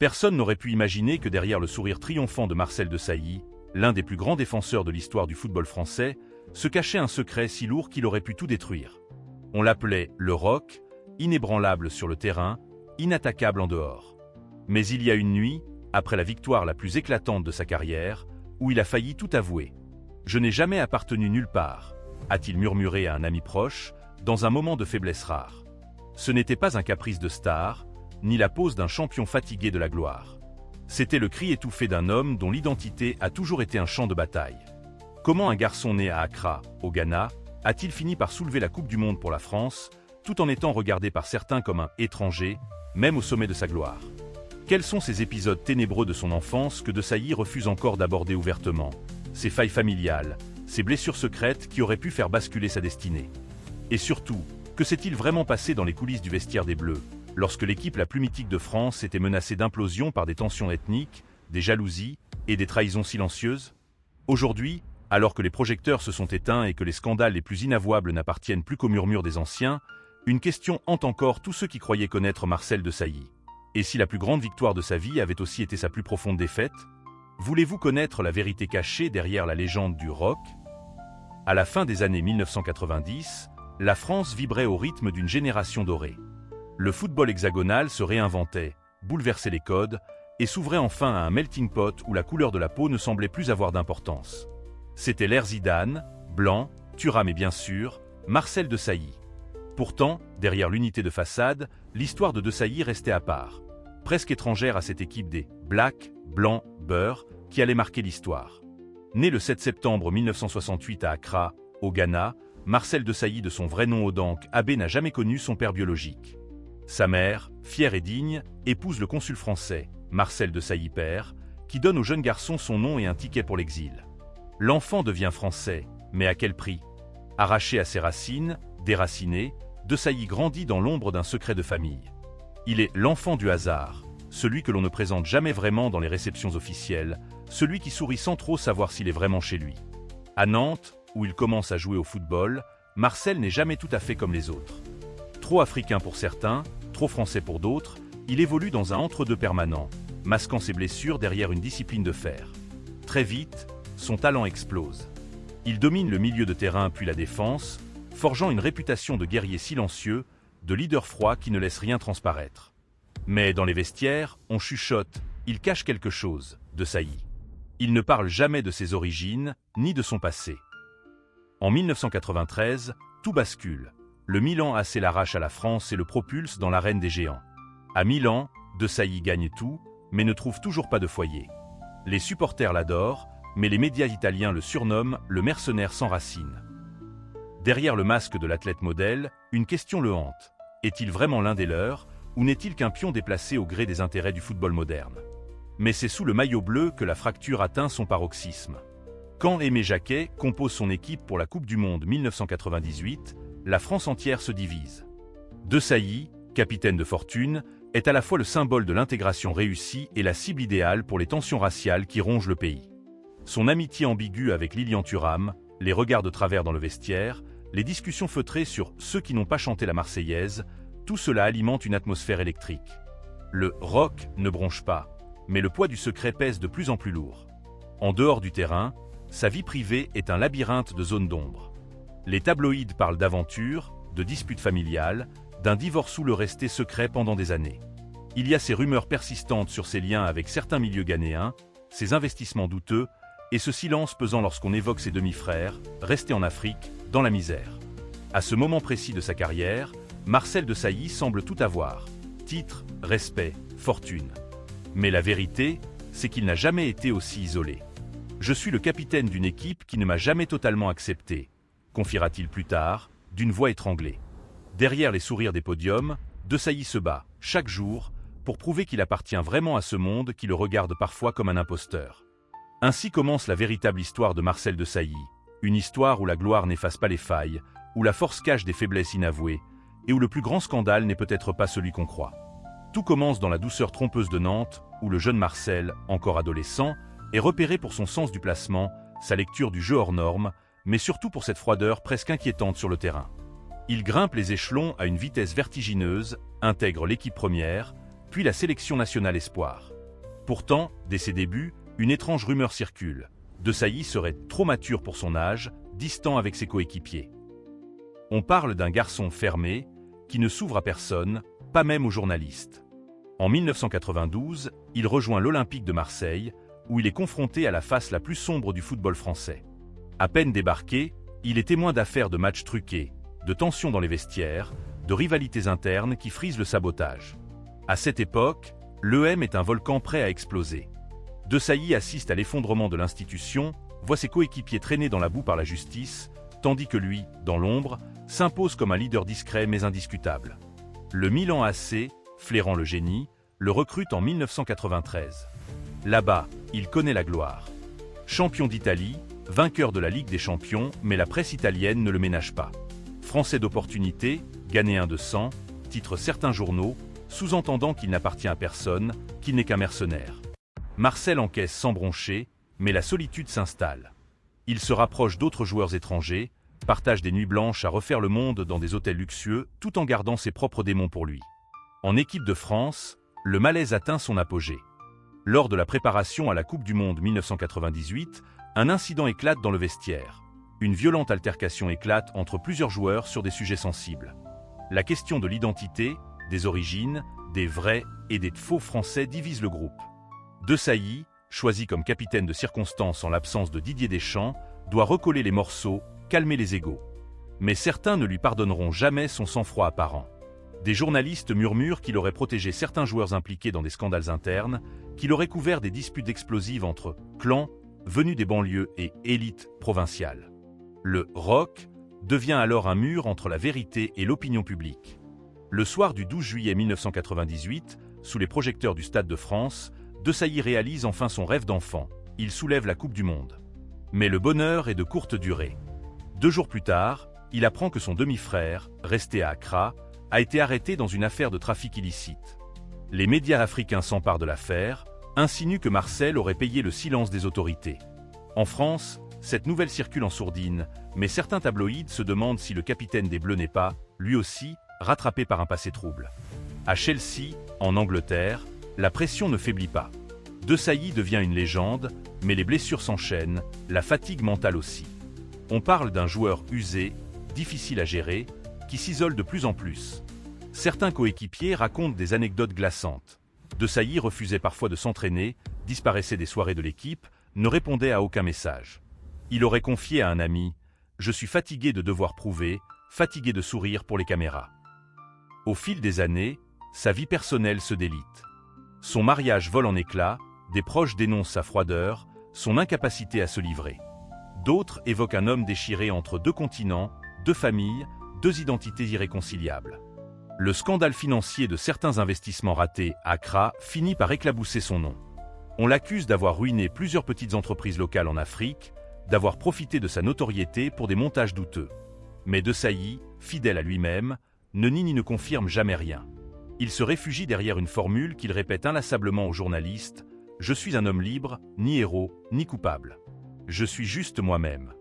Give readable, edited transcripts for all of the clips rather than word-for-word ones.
Personne n'aurait pu imaginer que derrière le sourire triomphant de Marcel Desailly, l'un des plus grands défenseurs de l'histoire du football français, se cachait un secret si lourd qu'il aurait pu tout détruire. On l'appelait le Roc, inébranlable sur le terrain, inattaquable en dehors. Mais il y a une nuit, après la victoire la plus éclatante de sa carrière, où il a failli tout avouer. « Je n'ai jamais appartenu nulle part », a-t-il murmuré à un ami proche, dans un moment de faiblesse rare. Ce n'était pas un caprice de star, ni la pose d'un champion fatigué de la gloire. C'était le cri étouffé d'un homme dont l'identité a toujours été un champ de bataille. Comment un garçon né à Accra, au Ghana, a-t-il fini par soulever la Coupe du Monde pour la France, tout en étant regardé par certains comme un étranger, même au sommet de sa gloire? Quels sont ces épisodes ténébreux de son enfance que Desailly refuse encore d'aborder ouvertement? Ses failles familiales, ses blessures secrètes qui auraient pu faire basculer sa destinée? Et surtout, que s'est-il vraiment passé dans les coulisses du vestiaire des Bleus, lorsque l'équipe la plus mythique de France était menacée d'implosion par des tensions ethniques, des jalousies et des trahisons silencieuses? Aujourd'hui, alors que les projecteurs se sont éteints et que les scandales les plus inavouables n'appartiennent plus qu'aux murmures des anciens, une question hante encore tous ceux qui croyaient connaître Marcel Desailly. Et si la plus grande victoire de sa vie avait aussi été sa plus profonde défaite? Voulez-vous connaître la vérité cachée derrière la légende du Roc? À la fin des années 1990, la France vibrait au rythme d'une génération dorée. Le football hexagonal se réinventait, bouleversait les codes, et s'ouvrait enfin à un melting pot où la couleur de la peau ne semblait plus avoir d'importance. C'était l'ère Zidane, Blanc, Thuram et bien sûr, Marcel Desailly. Pourtant, derrière l'unité de façade, l'histoire de Desailly restait à part, presque étrangère à cette équipe des Black, Blanc, Beurre, qui allait marquer l'histoire. Né le 7 septembre 1968 à Accra, au Ghana, Marcel Desailly de son vrai nom Odank Abbé n'a jamais connu son père biologique. Sa mère, fière et digne, épouse le consul français, Marcel Desailly père, qui donne au jeune garçon son nom et un ticket pour l'exil. L'enfant devient français, mais à quel prix? Arraché à ses racines, déraciné, Desailly grandit dans l'ombre d'un secret de famille. Il est l'enfant du hasard, celui que l'on ne présente jamais vraiment dans les réceptions officielles, celui qui sourit sans trop savoir s'il est vraiment chez lui. À Nantes, où il commence à jouer au football, Marcel n'est jamais tout à fait comme les autres. Trop africain pour certains, trop français pour d'autres, il évolue dans un entre-deux permanent, masquant ses blessures derrière une discipline de fer. Très vite, son talent explose. Il domine le milieu de terrain puis la défense, forgeant une réputation de guerrier silencieux, de leader froid qui ne laisse rien transparaître. Mais dans les vestiaires, on chuchote, il cache quelque chose, Desailly. Il ne parle jamais de ses origines, ni de son passé. En 1993, tout bascule. Le Milan AC l'arrache à la France et le propulse dans l'arène des géants. À Milan, Desailly gagne tout, mais ne trouve toujours pas de foyer. Les supporters l'adorent, mais les médias italiens le surnomment le mercenaire sans racines. Derrière le masque de l'athlète modèle, une question le hante. Est-il vraiment l'un des leurs, ou n'est-il qu'un pion déplacé au gré des intérêts du football moderne? Mais c'est sous le maillot bleu que la fracture atteint son paroxysme. Quand Aimé Jacquet compose son équipe pour la Coupe du Monde 1998, la France entière se divise. Desailly, capitaine de fortune, est à la fois le symbole de l'intégration réussie et la cible idéale pour les tensions raciales qui rongent le pays. Son amitié ambiguë avec Lilian Thuram, les regards de travers dans le vestiaire, les discussions feutrées sur ceux qui n'ont pas chanté la Marseillaise, tout cela alimente une atmosphère électrique. Le rock ne bronche pas, mais le poids du secret pèse de plus en plus lourd. En dehors du terrain, sa vie privée est un labyrinthe de zones d'ombre. Les tabloïds parlent d'aventures, de disputes familiales, d'un divorce où le resté secret pendant des années. Il y a ces rumeurs persistantes sur ses liens avec certains milieux ghanéens, ses investissements douteux, et ce silence pesant lorsqu'on évoque ses demi-frères, restés en Afrique, dans la misère. À ce moment précis de sa carrière, Marcel Desailly semble tout avoir. Titre, respect, fortune. Mais la vérité, c'est qu'il n'a jamais été aussi isolé. Je suis le capitaine d'une équipe qui ne m'a jamais totalement accepté, confiera-t-il plus tard, d'une voix étranglée. Derrière les sourires des podiums, Desailly se bat, chaque jour, pour prouver qu'il appartient vraiment à ce monde qui le regarde parfois comme un imposteur. Ainsi commence la véritable histoire de Marcel Desailly, une histoire où la gloire n'efface pas les failles, où la force cache des faiblesses inavouées, et où le plus grand scandale n'est peut-être pas celui qu'on croit. Tout commence dans la douceur trompeuse de Nantes, où le jeune Marcel, encore adolescent, est repéré pour son sens du placement, sa lecture du jeu hors norme, mais surtout pour cette froideur presque inquiétante sur le terrain. Il grimpe les échelons à une vitesse vertigineuse, intègre l'équipe première, puis la sélection nationale espoir. Pourtant, dès ses débuts, une étrange rumeur circule. Desailly serait trop mature pour son âge, distant avec ses coéquipiers. On parle d'un garçon fermé, qui ne s'ouvre à personne, pas même aux journalistes. En 1992, il rejoint l'Olympique de Marseille, où il est confronté à la face la plus sombre du football français. À peine débarqué, il est témoin d'affaires de matchs truqués, de tensions dans les vestiaires, de rivalités internes qui frisent le sabotage. À cette époque, l'EM est un volcan prêt à exploser. Desailly assiste à l'effondrement de l'institution, voit ses coéquipiers traînés dans la boue par la justice, tandis que lui, dans l'ombre, s'impose comme un leader discret mais indiscutable. Le Milan AC, flairant le génie, le recrute en 1993. Là-bas, il connaît la gloire. Champion d'Italie, vainqueur de la Ligue des Champions, mais la presse italienne ne le ménage pas. Français d'opportunité, Ghanéen de sang, titrent certains journaux, sous-entendant qu'il n'appartient à personne, qu'il n'est qu'un mercenaire. Marcel encaisse sans broncher, mais la solitude s'installe. Il se rapproche d'autres joueurs étrangers, partage des nuits blanches à refaire le monde dans des hôtels luxueux, tout en gardant ses propres démons pour lui. En équipe de France, le malaise atteint son apogée. Lors de la préparation à la Coupe du Monde 1998, un incident éclate dans le vestiaire. Une violente altercation éclate entre plusieurs joueurs sur des sujets sensibles. La question de l'identité, des origines, des vrais et des faux Français divise le groupe. Desailly, choisi comme capitaine de circonstance en l'absence de Didier Deschamps, doit recoller les morceaux, calmer les égos. Mais certains ne lui pardonneront jamais son sang-froid apparent. Des journalistes murmurent qu'il aurait protégé certains joueurs impliqués dans des scandales internes, qu'il aurait couvert des disputes explosives entre clans, venus des banlieues et élites provinciales. Le « ROC » devient alors un mur entre la vérité et l'opinion publique. Le soir du 12 juillet 1998, sous les projecteurs du Stade de France, Desailly réalise enfin son rêve d'enfant. Il soulève la Coupe du Monde. Mais le bonheur est de courte durée. 2 jours plus tard, il apprend que son demi-frère, resté à Accra, a été arrêté dans une affaire de trafic illicite. Les médias africains s'emparent de l'affaire, insinuent que Marcel aurait payé le silence des autorités. En France, cette nouvelle circule en sourdine, mais certains tabloïds se demandent si le capitaine des Bleus n'est pas, lui aussi, rattrapé par un passé trouble. À Chelsea, en Angleterre, la pression ne faiblit pas. Desailly devient une légende, mais les blessures s'enchaînent, la fatigue mentale aussi. On parle d'un joueur usé, difficile à gérer, qui s'isole de plus en plus. Certains coéquipiers racontent des anecdotes glaçantes. Desailly refusait parfois de s'entraîner, disparaissait des soirées de l'équipe, ne répondait à aucun message. Il aurait confié à un ami « Je suis fatigué de devoir prouver, fatigué de sourire pour les caméras ». Au fil des années, sa vie personnelle se délite. Son mariage vole en éclats, des proches dénoncent sa froideur, son incapacité à se livrer. D'autres évoquent un homme déchiré entre 2 continents, 2 familles, 2 identités irréconciliables. Le scandale financier de certains investissements ratés à Accra finit par éclabousser son nom. On l'accuse d'avoir ruiné plusieurs petites entreprises locales en Afrique, d'avoir profité de sa notoriété pour des montages douteux. Mais Desailly, fidèle à lui-même, ne nie ni ne confirme jamais rien. Il se réfugie derrière une formule qu'il répète inlassablement aux journalistes « Je suis un homme libre, ni héros, ni coupable. Je suis juste moi-même ».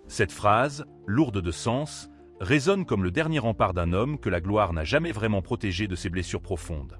Cette phrase, lourde de sens, résonne comme le dernier rempart d'un homme que la gloire n'a jamais vraiment protégé de ses blessures profondes.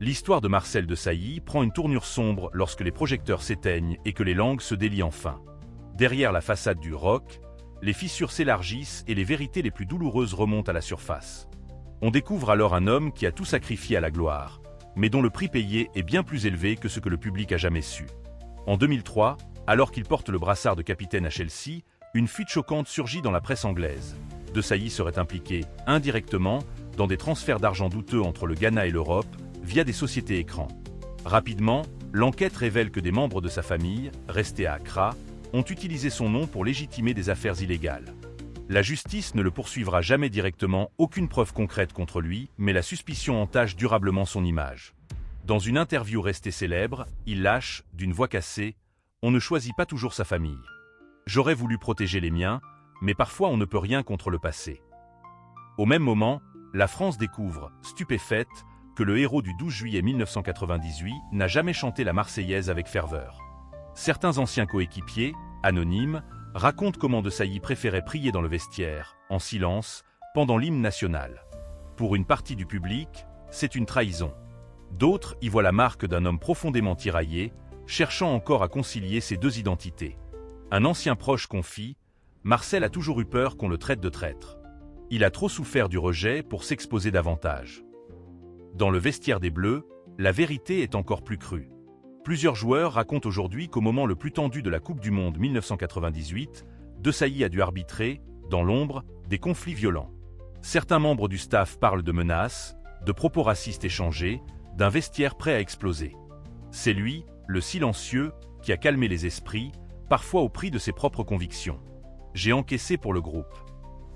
L'histoire de Marcel Desailly prend une tournure sombre lorsque les projecteurs s'éteignent et que les langues se délient enfin. Derrière la façade du rock, les fissures s'élargissent et les vérités les plus douloureuses remontent à la surface. On découvre alors un homme qui a tout sacrifié à la gloire, mais dont le prix payé est bien plus élevé que ce que le public a jamais su. En 2003, alors qu'il porte le brassard de capitaine à Chelsea, une fuite choquante surgit dans la presse anglaise. Desailly serait impliqué, indirectement, dans des transferts d'argent douteux entre le Ghana et l'Europe, via des sociétés écrans. Rapidement, l'enquête révèle que des membres de sa famille, restés à Accra, ont utilisé son nom pour légitimer des affaires illégales. La justice ne le poursuivra jamais directement, aucune preuve concrète contre lui, mais la suspicion entache durablement son image. Dans une interview restée célèbre, il lâche, d'une voix cassée, « On ne choisit pas toujours sa famille. J'aurais voulu protéger les miens, mais parfois on ne peut rien contre le passé. » Au même moment, la France découvre, stupéfaite, que le héros du 12 juillet 1998 n'a jamais chanté la Marseillaise avec ferveur. Certains anciens coéquipiers, anonymes, racontent comment Desailly préférait prier dans le vestiaire, en silence, pendant l'hymne national. Pour une partie du public, c'est une trahison. D'autres y voient la marque d'un homme profondément tiraillé, cherchant encore à concilier ses deux identités. Un ancien proche confie « Marcel a toujours eu peur qu'on le traite de traître. Il a trop souffert du rejet pour s'exposer davantage. » Dans le vestiaire des Bleus, la vérité est encore plus crue. Plusieurs joueurs racontent aujourd'hui qu'au moment le plus tendu de la Coupe du Monde 1998, Desailly a dû arbitrer, dans l'ombre, des conflits violents. Certains membres du staff parlent de menaces, de propos racistes échangés, d'un vestiaire prêt à exploser. C'est lui, le silencieux, qui a calmé les esprits, parfois au prix de ses propres convictions. « J'ai encaissé pour le groupe.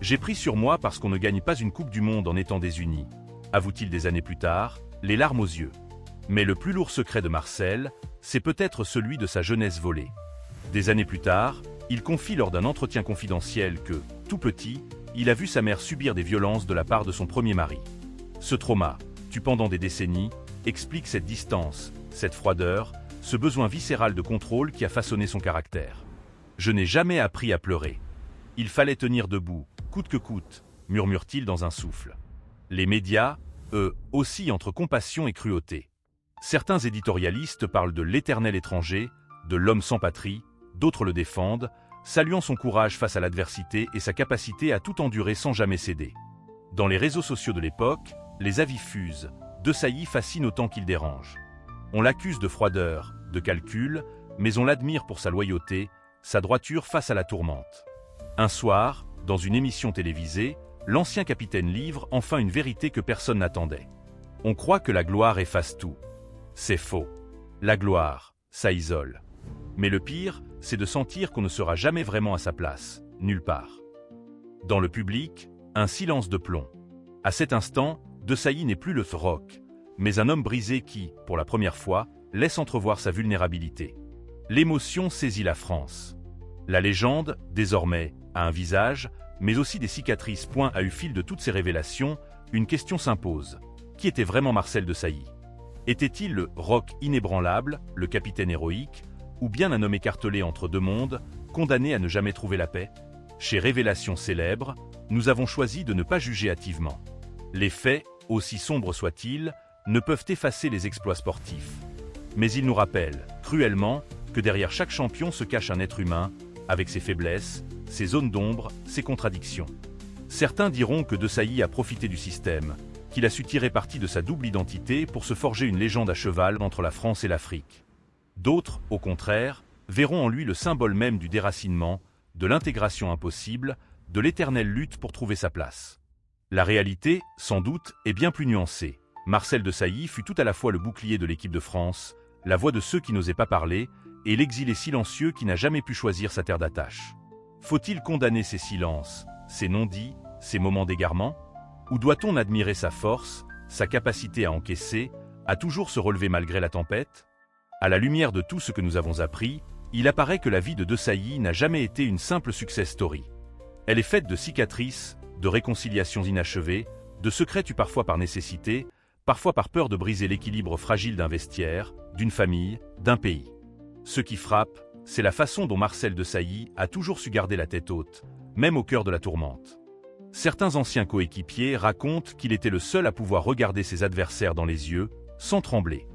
J'ai pris sur moi parce qu'on ne gagne pas une Coupe du Monde en étant désunis », avoue-t-il des années plus tard, les larmes aux yeux. Mais le plus lourd secret de Marcel, c'est peut-être celui de sa jeunesse volée. Des années plus tard, il confie lors d'un entretien confidentiel que, tout petit, il a vu sa mère subir des violences de la part de son premier mari. Ce trauma, tue pendant des décennies, explique cette distance, cette froideur, ce besoin viscéral de contrôle qui a façonné son caractère. « Je n'ai jamais appris à pleurer. Il fallait tenir debout, coûte que coûte », murmure-t-il dans un souffle. Les médias, eux, oscillent entre compassion et cruauté. Certains éditorialistes parlent de l'éternel étranger, de l'homme sans patrie, d'autres le défendent, saluant son courage face à l'adversité et sa capacité à tout endurer sans jamais céder. Dans les réseaux sociaux de l'époque, les avis fusent, Desailly fascine autant qu'il dérange. On l'accuse de froideur, de calcul, mais on l'admire pour sa loyauté, sa droiture face à la tourmente. Un soir, dans une émission télévisée, l'ancien capitaine livre enfin une vérité que personne n'attendait. On croit que la gloire efface tout. C'est faux. La gloire, ça isole. Mais le pire, c'est de sentir qu'on ne sera jamais vraiment à sa place, nulle part. Dans le public, un silence de plomb. À cet instant, Desailly n'est plus le rock, mais un homme brisé qui, pour la première fois, laisse entrevoir sa vulnérabilité. L'émotion saisit la France. La légende, désormais, a un visage, mais aussi des cicatrices. Point à eu fil de toutes ces révélations, une question s'impose. Qui était vraiment Marcel Desailly? Était-il le rock inébranlable, le capitaine héroïque, ou bien un homme écartelé entre deux mondes, condamné à ne jamais trouver la paix? Chez Révélation célèbre, nous avons choisi de ne pas juger hâtivement. Les faits, aussi sombres soient-ils, ne peuvent effacer les exploits sportifs. Mais ils nous rappellent, cruellement, que derrière chaque champion se cache un être humain, avec ses faiblesses, ses zones d'ombre, ses contradictions. Certains diront que Desailly a profité du système, qu'il a su tirer parti de sa double identité pour se forger une légende à cheval entre la France et l'Afrique. D'autres, au contraire, verront en lui le symbole même du déracinement, de l'intégration impossible, de l'éternelle lutte pour trouver sa place. La réalité, sans doute, est bien plus nuancée. Marcel Desailly fut tout à la fois le bouclier de l'équipe de France, la voix de ceux qui n'osaient pas parler, et l'exilé silencieux qui n'a jamais pu choisir sa terre d'attache. Faut-il condamner ces silences, ces non-dits, ces moments d'égarement? Ou doit-on admirer sa force, sa capacité à encaisser, à toujours se relever malgré la tempête? À la lumière de tout ce que nous avons appris, il apparaît que la vie de Desailly n'a jamais été une simple success story. Elle est faite de cicatrices, de réconciliations inachevées, de secrets tus parfois par nécessité, parfois par peur de briser l'équilibre fragile d'un vestiaire, d'une famille, d'un pays. Ce qui frappe, c'est la façon dont Marcel Desailly a toujours su garder la tête haute, même au cœur de la tourmente. Certains anciens coéquipiers racontent qu'il était le seul à pouvoir regarder ses adversaires dans les yeux, sans trembler.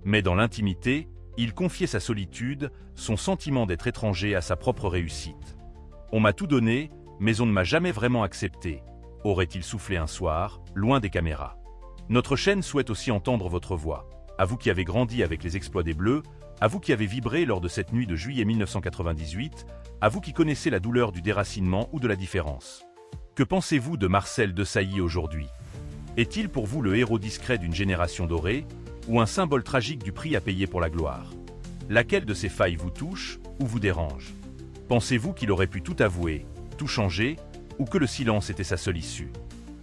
Mais dans l'intimité, il confiait sa solitude, son sentiment d'être étranger à sa propre réussite. « On m'a tout donné, mais on ne m'a jamais vraiment accepté », aurait-il soufflé un soir, loin des caméras. Notre chaîne souhaite aussi entendre votre voix. À vous qui avez grandi avec les exploits des Bleus, à vous qui avez vibré lors de cette nuit de juillet 1998, à vous qui connaissez la douleur du déracinement ou de la différence. Que pensez-vous de Marcel Desailly aujourd'hui? Est-il pour vous le héros discret d'une génération dorée, ou un symbole tragique du prix à payer pour la gloire? Laquelle de ces failles vous touche ou vous dérange? Pensez-vous qu'il aurait pu tout avouer, tout changer, ou que le silence était sa seule issue?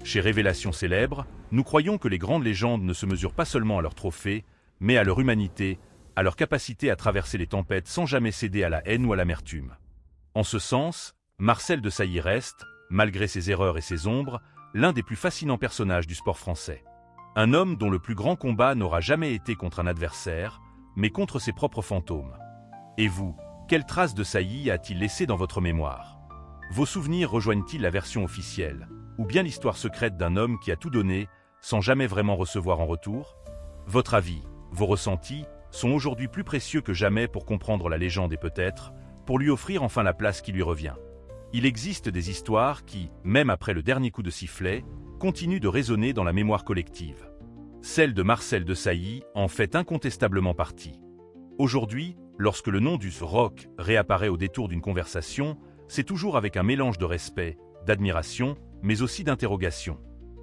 Chez Révélation célèbre, nous croyons que les grandes légendes ne se mesurent pas seulement à leurs trophées, mais à leur humanité, à leur capacité à traverser les tempêtes sans jamais céder à la haine ou à l'amertume. En ce sens, Marcel Desailly reste, malgré ses erreurs et ses ombres, l'un des plus fascinants personnages du sport français. Un homme dont le plus grand combat n'aura jamais été contre un adversaire, mais contre ses propres fantômes. Et vous, quelle trace Desailly a-t-il laissé dans votre mémoire? Vos souvenirs rejoignent-ils la version officielle, ou bien l'histoire secrète d'un homme qui a tout donné, sans jamais vraiment recevoir en retour? Votre avis, vos ressentis, sont aujourd'hui plus précieux que jamais pour comprendre la légende et peut-être, pour lui offrir enfin la place qui lui revient. Il existe des histoires qui, même après le dernier coup de sifflet, continuent de résonner dans la mémoire collective. Celle de Marcel Desailly en fait incontestablement partie. Aujourd'hui, lorsque le nom du rock réapparaît au détour d'une conversation, c'est toujours avec un mélange de respect, d'admiration, mais aussi d'interrogation.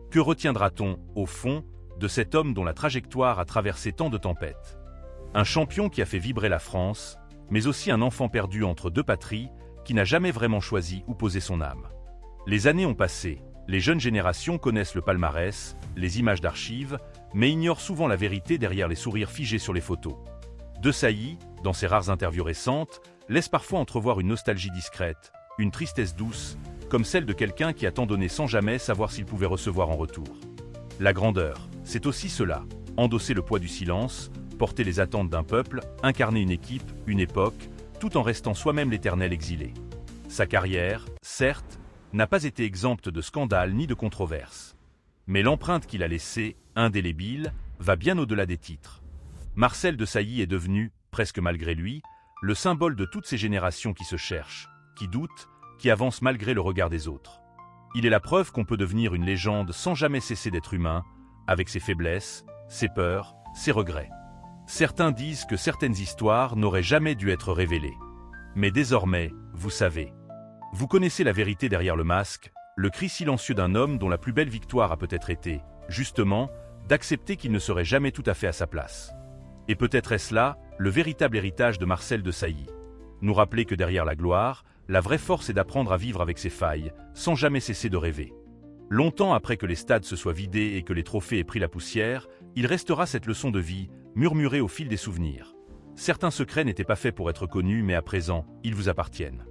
Que retiendra-t-on, au fond, de cet homme dont la trajectoire a traversé tant de tempêtes? Un champion qui a fait vibrer la France, mais aussi un enfant perdu entre deux patries, qui n'a jamais vraiment choisi où poser son âme. Les années ont passé, les jeunes générations connaissent le palmarès, les images d'archives, mais ignorent souvent la vérité derrière les sourires figés sur les photos. Desailly, dans ses rares interviews récentes, laisse parfois entrevoir une nostalgie discrète, une tristesse douce, comme celle de quelqu'un qui a tant donné sans jamais savoir s'il pouvait recevoir en retour. La grandeur, c'est aussi cela, endosser le poids du silence, porter les attentes d'un peuple, incarner une équipe, une époque, tout en restant soi-même l'éternel exilé. Sa carrière, certes, n'a pas été exempte de scandales ni de controverses. Mais l'empreinte qu'il a laissée, indélébile, va bien au-delà des titres. Marcel Desailly est devenu, presque malgré lui, le symbole de toutes ces générations qui se cherchent, qui doutent, qui avancent malgré le regard des autres. Il est la preuve qu'on peut devenir une légende sans jamais cesser d'être humain, avec ses faiblesses, ses peurs, ses regrets. Certains disent que certaines histoires n'auraient jamais dû être révélées. Mais désormais, vous savez. Vous connaissez la vérité derrière le masque, le cri silencieux d'un homme dont la plus belle victoire a peut-être été, justement, d'accepter qu'il ne serait jamais tout à fait à sa place. Et peut-être est-ce là, le véritable héritage de Marcel Desailly. Nous rappeler que derrière la gloire, la vraie force est d'apprendre à vivre avec ses failles, sans jamais cesser de rêver. Longtemps après que les stades se soient vidés et que les trophées aient pris la poussière, il restera cette leçon de vie, murmurée au fil des souvenirs. Certains secrets n'étaient pas faits pour être connus, mais à présent, ils vous appartiennent.